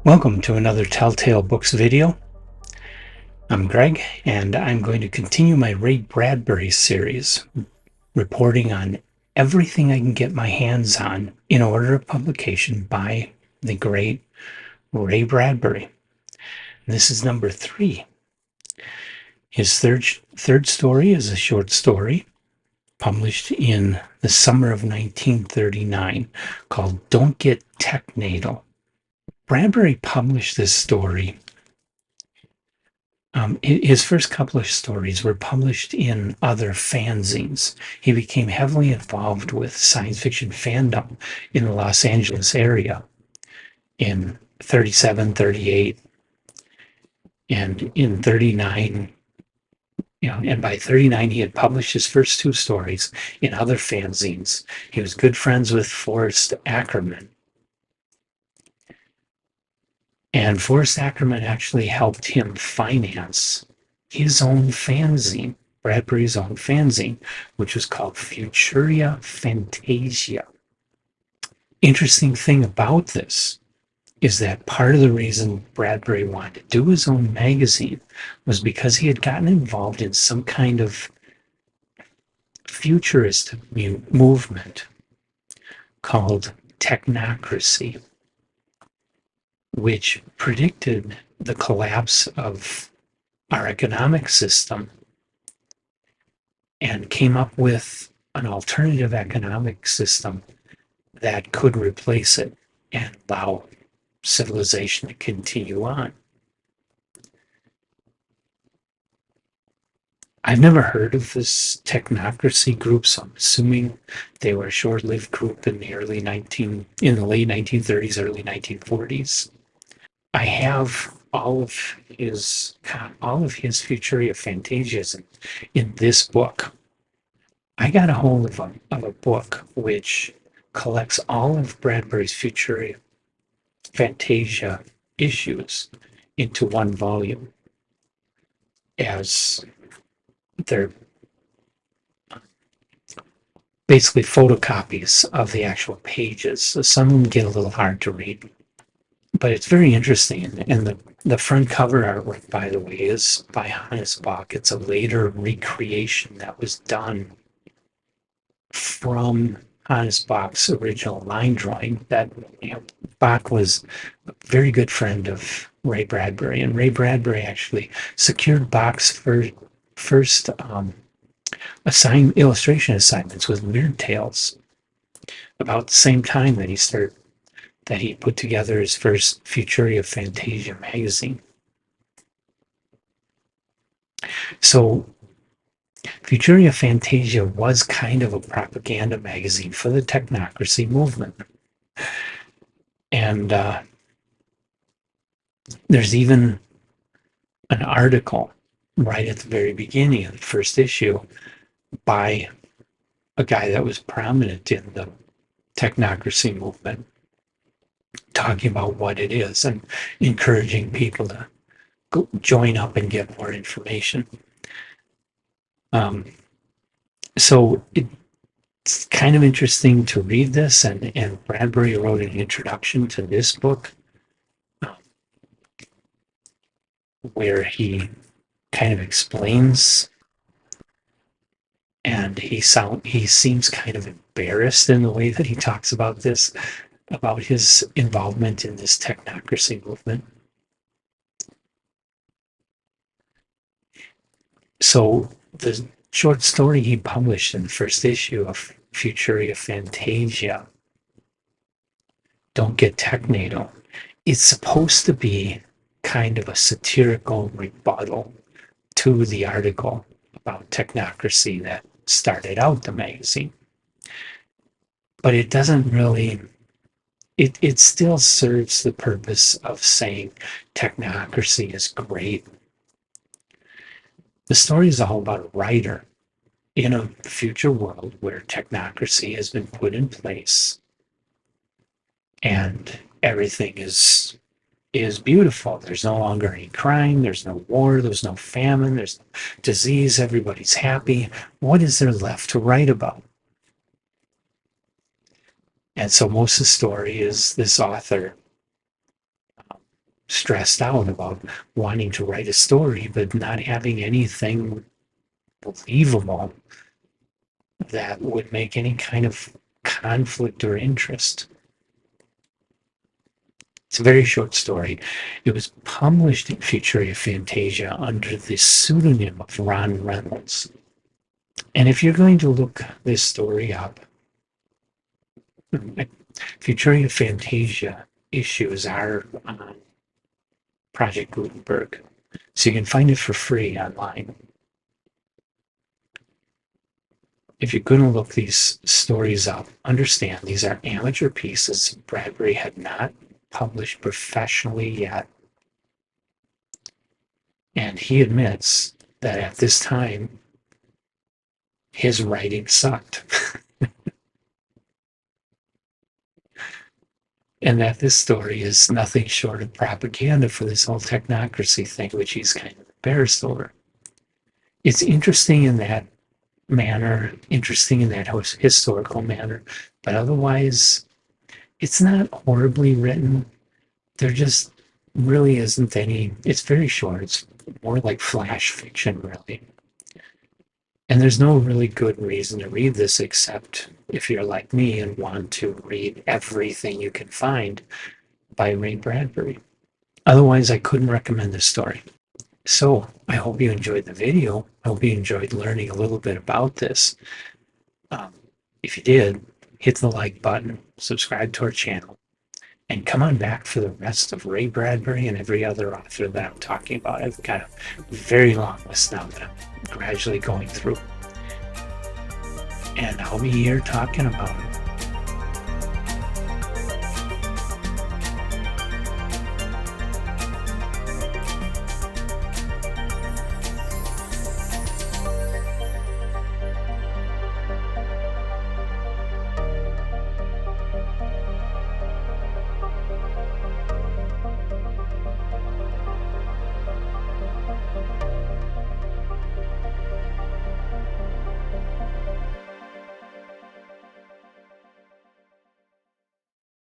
Welcome to another Telltale Books video. I'm Greg, and I'm going to continue my Ray Bradbury series, reporting on everything I can get my hands on in order of publication by the great Ray Bradbury. This is number 3. His third story is a short story published in the summer of 1939 called Don't Get Technatal. Bradbury published this story. His first couple of stories were published in other fanzines. He became heavily involved with science fiction fandom in the Los Angeles area in 37, 38, and in 39. And by 39, he had published his first 2 stories in other fanzines. He was good friends with Forrest Ackerman. And Forrest Ackerman actually helped him finance his own fanzine, Bradbury's own fanzine, which was called Futuria Fantasia. Interesting thing about this is that part of the reason Bradbury wanted to do his own magazine was because he had gotten involved in some kind of futurist movement called technocracy, which predicted the collapse of our economic system and came up with an alternative economic system that could replace it and allow civilization to continue on. I've never heard of this technocracy group, so I'm assuming they were a short-lived group in the late 1930s, early 1940s. I have all of his Futuria Fantasias in this book. I got a hold of a book which collects all of Bradbury's Futuria Fantasia issues into one volume, as they're basically photocopies of the actual pages. So some of them get a little hard to read, but it's very interesting. And the front cover artwork, by the way, is by Hannes Bach. It's a later recreation that was done from Hannes Bach's original line drawing. That Bach was a very good friend of Ray Bradbury, and Ray Bradbury actually secured Bach's first illustration assignments with Weird Tales about the same time that he put together his first Futuria Fantasia magazine. So Futuria Fantasia was kind of a propaganda magazine for the technocracy movement. And there's even an article right at the very beginning of the first issue by a guy that was prominent in the technocracy movement, talking about what it is and encouraging people to join up and get more information. So it's kind of interesting to read this, and Bradbury wrote an introduction to this book where he kind of explains, and he seems kind of embarrassed in the way that he talks about this, about his involvement in this technocracy movement. So the short story he published in the first issue of Futuria Fantasia, Don't Get Technatal, it's supposed to be kind of a satirical rebuttal to the article about technocracy that started out the magazine. But it doesn't really, it still serves the purpose of saying technocracy is great. The story is all about a writer in a future world where technocracy has been put in place and everything is beautiful. There's no longer any crime, there's no war, there's no famine, there's no disease, everybody's happy. What is there left to write about? And so most of the story is this author stressed out about wanting to write a story, but not having anything believable that would make any kind of conflict or interest. It's a very short story. It was published in Futuria Fantasia under the pseudonym of Ron Reynolds. And if you're going to look this story up, Futuria Fantasia issues are on Project Gutenberg, so you can find it for free online. If you're going to look these stories up, understand these are amateur pieces. Bradbury had not published professionally yet. And he admits that at this time, his writing sucked. And that this story is nothing short of propaganda for this whole technocracy thing, which he's kind of embarrassed over. It's interesting in that manner, interesting in that historical manner, but otherwise, it's not horribly written. There just really isn't any, it's very short. It's more like flash fiction, really. And there's no really good reason to read this except if you're like me and want to read everything you can find by Ray Bradbury. Otherwise, I couldn't recommend this story. So I hope you enjoyed the video. I hope you enjoyed learning a little bit about this. If you did, hit the like button, subscribe to our channel, and come on back for the rest of Ray Bradbury and every other author that I'm talking about. I've got a very long list now that I'm gradually going through. And I'll be here talking about